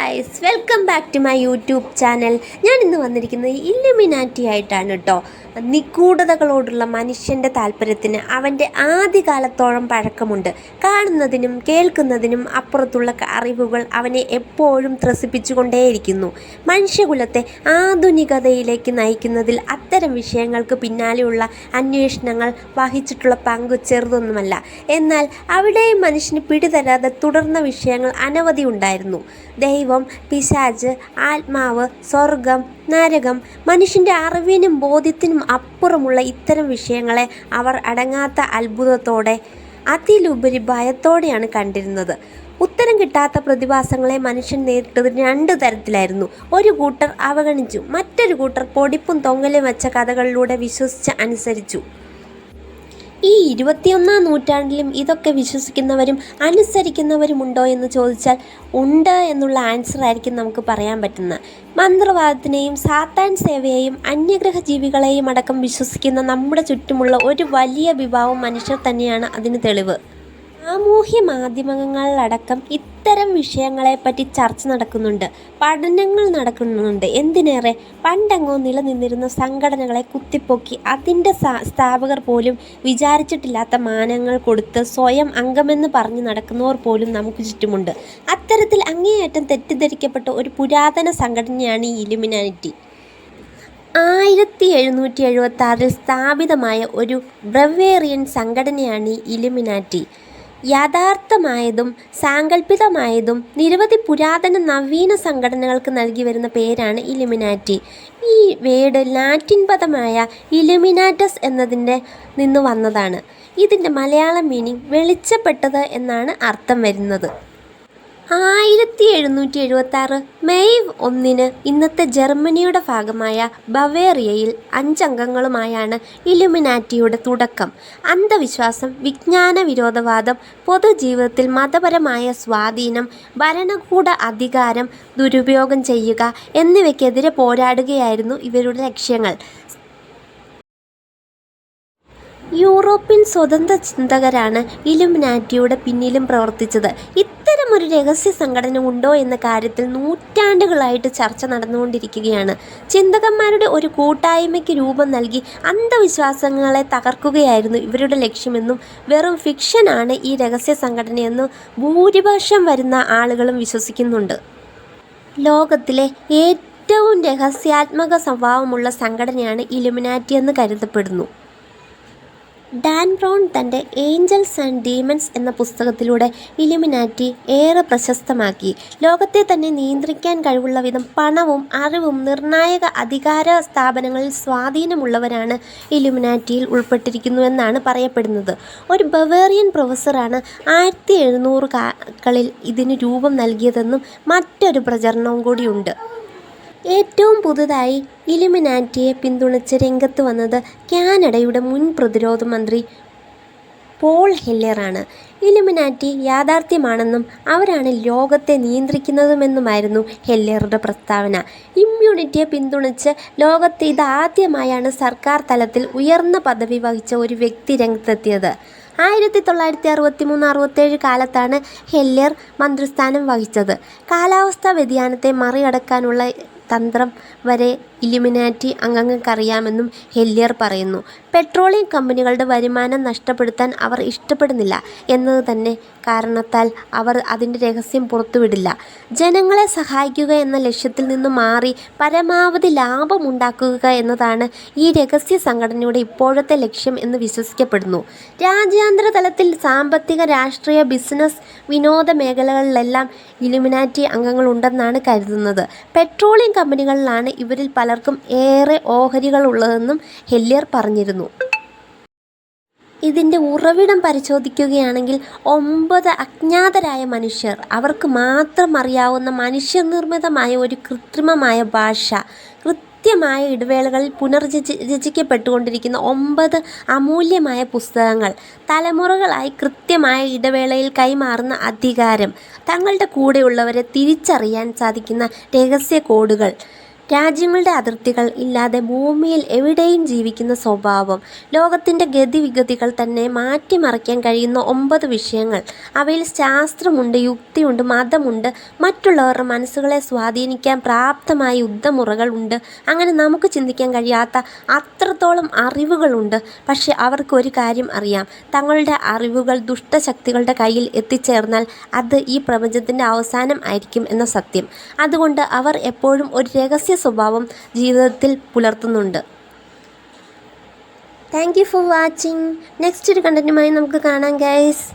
Guys, welcome back to my YouTube channel. ഞാൻ ഇന്ന് വന്നിരിക്കുന്നത് ഇല്ലുമിനാറ്റി ആയിട്ടാണ് കേട്ടോ. നിഗൂഢതകളോടുള്ള മനുഷ്യൻ്റെ താല്പര്യത്തിന് അവൻ്റെ ആദ്യകാലത്തോളം പഴക്കമുണ്ട്. കാണുന്നതിനും കേൾക്കുന്നതിനും അപ്പുറത്തുള്ള അറിവുകൾ അവനെ എപ്പോഴും ത്രസിപ്പിച്ചുകൊണ്ടേയിരിക്കുന്നു. മനുഷ്യകുലത്തെ ആധുനികതയിലേക്ക് നയിക്കുന്നതിൽ അത്തരം വിഷയങ്ങൾക്ക് പിന്നാലെയുള്ള അന്വേഷണങ്ങൾ വഹിച്ചിട്ടുള്ള പങ്ക് ചെറുതൊന്നുമല്ല. എന്നാൽ അവിടെയും മനുഷ്യന് പിടിതരാതെ തുടർന്ന വിഷയങ്ങൾ അനവധി ഉണ്ടായിരുന്നു. ദൈവം, പിശാച്, ആത്മാവ്, സ്വർഗം, നരകം, മനുഷ്യൻ്റെ അറിവിനും ബോധ്യത്തിനും അപ്പുറമുള്ള ഇത്തരം വിഷയങ്ങളെ അവർ അടങ്ങാത്ത അത്ഭുതത്തോടെ, അതിലുപരി ഭയത്തോടെയാണ് കണ്ടിരുന്നത്. ഉത്തരം കിട്ടാത്ത പ്രതിഭാസങ്ങളെ മനുഷ്യൻ നേരിട്ടത് രണ്ട് തരത്തിലായിരുന്നു. ഒരു കൂട്ടർ അവഗണിച്ചു, മറ്റൊരു കൂട്ടർ പൊടിപ്പും തൊങ്ങലും വെച്ച കഥകളിലൂടെ വിശ്വസിച്ച് അനുസരിച്ചു. ഈ 21-ാം നൂറ്റാണ്ടിലും ഇതൊക്കെ വിശ്വസിക്കുന്നവരും അനുസരിക്കുന്നവരുമുണ്ടോ എന്ന് ചോദിച്ചാൽ ഉണ്ട് എന്നുള്ള ആൻസർ ആയിരിക്കും നമുക്ക് പറയാൻ പറ്റുന്നത്. മന്ത്രവാദത്തിനെയും സാത്താൻ സേവയെയും അന്യഗ്രഹ ജീവികളെയും അടക്കം വിശ്വസിക്കുന്ന നമ്മുടെ ചുറ്റുമുള്ള ഒരു വലിയ വിഭാഗം മനുഷ്യർ തന്നെയാണ് അതിന് തെളിവ്. സാമൂഹ്യ മാധ്യമങ്ങളിലടക്കം ഇത്തരം വിഷയങ്ങളെപ്പറ്റി ചർച്ച നടക്കുന്നുണ്ട്, പഠനങ്ങൾ നടക്കുന്നുണ്ട്. എന്തിനേറെ, പണ്ടെങ്ങോ നിലനിന്നിരുന്ന സംഘടനകളെ കുത്തിപ്പൊക്കി അതിൻ്റെ സ്ഥാപകർ പോലും വിചാരിച്ചിട്ടില്ലാത്ത മാനങ്ങൾ കൊടുത്ത് സ്വയം അംഗമെന്ന് പറഞ്ഞ് നടക്കുന്നവർ പോലും നമുക്ക് ചുറ്റുമുണ്ട്. അത്തരത്തിൽ അങ്ങേയറ്റം തെറ്റിദ്ധരിക്കപ്പെട്ട ഒരു പുരാതന സംഘടനയാണ് ഈ ഇല്ലുമിനാറ്റി. 1776 സ്ഥാപിതമായ ഒരു ബ്രവേറിയൻ സംഘടനയാണ് ഈ ഇല്ലുമിനാറ്റി. യാഥാർത്ഥമായതും സാങ്കല്പികമായതും നിരവധി പുരാതന നവീന സംഘടനകൾക്ക് നൽകി വരുന്ന പേരാണ് ഇല്ലുമിനാറ്റി. ഈ വേർഡ് ലാറ്റിൻ പദമായ ഇലുമിനാറ്റസ് എന്നതിൻ്റെ നിന്ന് വന്നതാണ്. ഇതിൻ്റെ മലയാളം മീനിങ് വെളിച്ചപ്പെട്ടത് എന്നാണ് അർത്ഥം വരുന്നത്. 1776 മെയ് 1 ഇന്നത്തെ ജർമ്മനിയുടെ ഭാഗമായ ബവേറിയയിൽ 5 അംഗങ്ങളുമായാണ് ഇല്ലുമിനാറ്റിയുടെ തുടക്കം. അന്ധവിശ്വാസം, വിജ്ഞാന വിരോധവാദം, പൊതുജീവിതത്തിൽ മതപരമായ സ്വാധീനം, ഭരണകൂട അധികാരം ദുരുപയോഗം ചെയ്യുക എന്നിവയ്ക്കെതിരെ പോരാടുകയായിരുന്നു ഇവരുടെ ലക്ഷ്യങ്ങൾ. യൂറോപ്യൻ സ്വതന്ത്ര ചിന്തകരാണ് ഇല്ലുമിനാറ്റിയുടെ പിന്നിലും പ്രവർത്തിച്ചത്. ഇത്തരമൊരു രഹസ്യ സംഘടന ഉണ്ടോ എന്ന കാര്യത്തിൽ നൂറ്റാണ്ടുകളായിട്ട് ചർച്ച നടന്നുകൊണ്ടിരിക്കുകയാണ്. ചിന്തകന്മാരുടെ ഒരു കൂട്ടായ്മയ്ക്ക് രൂപം നൽകി അന്ധവിശ്വാസങ്ങളെ തകർക്കുകയായിരുന്നു ഇവരുടെ ലക്ഷ്യമെന്നും വെറും ഫിക്ഷനാണ് ഈ രഹസ്യ സംഘടനയെന്നും ഭൂരിപക്ഷം വരുന്ന ആളുകളും വിശ്വസിക്കുന്നുണ്ട്. ലോകത്തിലെ ഏറ്റവും രഹസ്യാത്മക സ്വഭാവമുള്ള സംഘടനയാണ് ഇല്ലുമിനാറ്റി എന്ന് കരുതപ്പെടുന്നു. ഡാൻ ബ്രൗൺ തൻ്റെ ഏഞ്ചൽസ് ആൻഡ് ഡീമൻസ് എന്ന പുസ്തകത്തിലൂടെ ഇല്ലുമിനാറ്റി ഏറെ പ്രശസ്തമാക്കി. ലോകത്തെ തന്നെ നിയന്ത്രിക്കാൻ കഴിവുള്ള വിധം പണവും അറിവും നിർണായക അധികാര സ്ഥാപനങ്ങളിൽ സ്വാധീനമുള്ളവരാണ് ഇല്ലുമിനാറ്റിയിൽ ഉൾപ്പെട്ടിരിക്കുന്നുവെന്നാണ് പറയപ്പെടുന്നത്. ഒരു ബവേറിയൻ പ്രൊഫസറാണ് 1700-കളിൽ ഇതിന് രൂപം നൽകിയതെന്നും മറ്റൊരു പ്രചരണവും കൂടിയുണ്ട്. ഏറ്റവും പുതുതായി ഇല്ലുമിനാറ്റിയെ പിന്തുണച്ച് രംഗത്ത് വന്നത് കാനഡയുടെ മുൻ പ്രതിരോധ മന്ത്രി പോൾ ഹെല്ലറാണ്. ഇല്ലുമിനാറ്റി യാഥാർത്ഥ്യമാണെന്നും അവരാണ് ലോകത്തെ നിയന്ത്രിക്കുന്നതുമെന്നുമായിരുന്നു ഹെല്ലറുടെ പ്രസ്താവന. ഇമ്മ്യൂണിറ്റിയെ പിന്തുണച്ച് ലോകത്തെ ഇതാദ്യമായാണ് സർക്കാർ തലത്തിൽ ഉയർന്ന പദവി വഹിച്ച ഒരു വ്യക്തി രംഗത്തെത്തിയത്. 1963-67 കാലത്താണ് ഹെല്ലർ മന്ത്രിസ്ഥാനം വഹിച്ചത്. കാലാവസ്ഥാ വ്യതിയാനത്തെ മറികടക്കാനുള്ള തന്ത്രം വരെ ഇല്ലുമിനാറ്റി അംഗങ്ങൾക്കറിയാമെന്നും ഹെല്ലർ പറയുന്നു. പെട്രോളിയം കമ്പനികളുടെ വരുമാനം നഷ്ടപ്പെടുത്താൻ അവർ ഇഷ്ടപ്പെടുന്നില്ല എന്നത് തന്നെ കാരണത്താൽ അവർ അതിൻ്റെ രഹസ്യം പുറത്തുവിടില്ല. ജനങ്ങളെ സഹായിക്കുക എന്ന ലക്ഷ്യത്തിൽ നിന്ന് മാറി പരമാവധി ലാഭമുണ്ടാക്കുക എന്നതാണ് ഈ രഹസ്യ സംഘടനയുടെ ഇപ്പോഴത്തെ ലക്ഷ്യം എന്ന് വിശ്വസിക്കപ്പെടുന്നു. രാജ്യാന്തര തലത്തിൽ സാമ്പത്തിക, രാഷ്ട്രീയ, ബിസിനസ്, വിനോദ മേഖലകളിലെല്ലാം ഇല്ലുമിനാറ്റി അംഗങ്ങളുണ്ടെന്നാണ് കരുതുന്നത്. പെട്രോളിയം കമ്പനികളിലാണ് ഇവരിൽ പലർക്കും ഏറെ ഓഹരികളുള്ളതെന്നും ഹെല്ലർ പറഞ്ഞിരുന്നു. ഇതിൻ്റെ ഉറവിടം പരിശോധിക്കുകയാണെങ്കിൽ 9 അജ്ഞാതരായ മനുഷ്യർ, അവർക്ക് മാത്രം അറിയാവുന്ന മനുഷ്യനിർമ്മിതമായ ഒരു കൃത്രിമമായ ഭാഷ, കൃത്യമായ ഇടവേളകളിൽ പുനർരചിക്കപ്പെട്ടുകൊണ്ടിരിക്കുന്ന 9 അമൂല്യമായ പുസ്തകങ്ങൾ, തലമുറകളായി കൃത്യമായ ഇടവേളയിൽ കൈമാറുന്ന അധികാരം, തങ്ങളുടെ കൂടെയുള്ളവരെ തിരിച്ചറിയാൻ സാധിക്കുന്ന രഹസ്യ കോഡുകൾ, രാജ്യങ്ങളുടെ അതിർത്തികൾ ഇല്ലാതെ ഭൂമിയിൽ എവിടെയും ജീവിക്കുന്ന സ്വഭാവം, ലോകത്തിൻ്റെ ഗതിവിഗതികൾ തന്നെ മാറ്റിമറിക്കാൻ കഴിയുന്ന 9 വിഷയങ്ങൾ. അവയിൽ ശാസ്ത്രമുണ്ട്, യുക്തിയുണ്ട്, മതമുണ്ട്, മറ്റുള്ളവരുടെ മനസ്സുകളെ സ്വാധീനിക്കാൻ പ്രാപ്തമായ യുദ്ധമുറകൾ ഉണ്ട്. അങ്ങനെ നമുക്ക് ചിന്തിക്കാൻ കഴിയാത്ത അത്രത്തോളം അറിവുകളുണ്ട്. പക്ഷെ അവർക്ക് ഒരു കാര്യം അറിയാം: തങ്ങളുടെ അറിവുകൾ ദുഷ്ടശക്തികളുടെ കയ്യിൽ എത്തിച്ചേർന്നാൽ അത് ഈ പ്രപഞ്ചത്തിൻ്റെ അവസാനം ആയിരിക്കും എന്ന സത്യം. അതുകൊണ്ട് അവർ എപ്പോഴും ഒരു രഹസ്യ സ്വഭാവം ജീവിതത്തിൽ പുലർത്തുന്നുണ്ട്. Thank you for watching. Next ഒരു കണ്ടന്റുമായി നമുക്ക് കാണാം ഗൈസ്.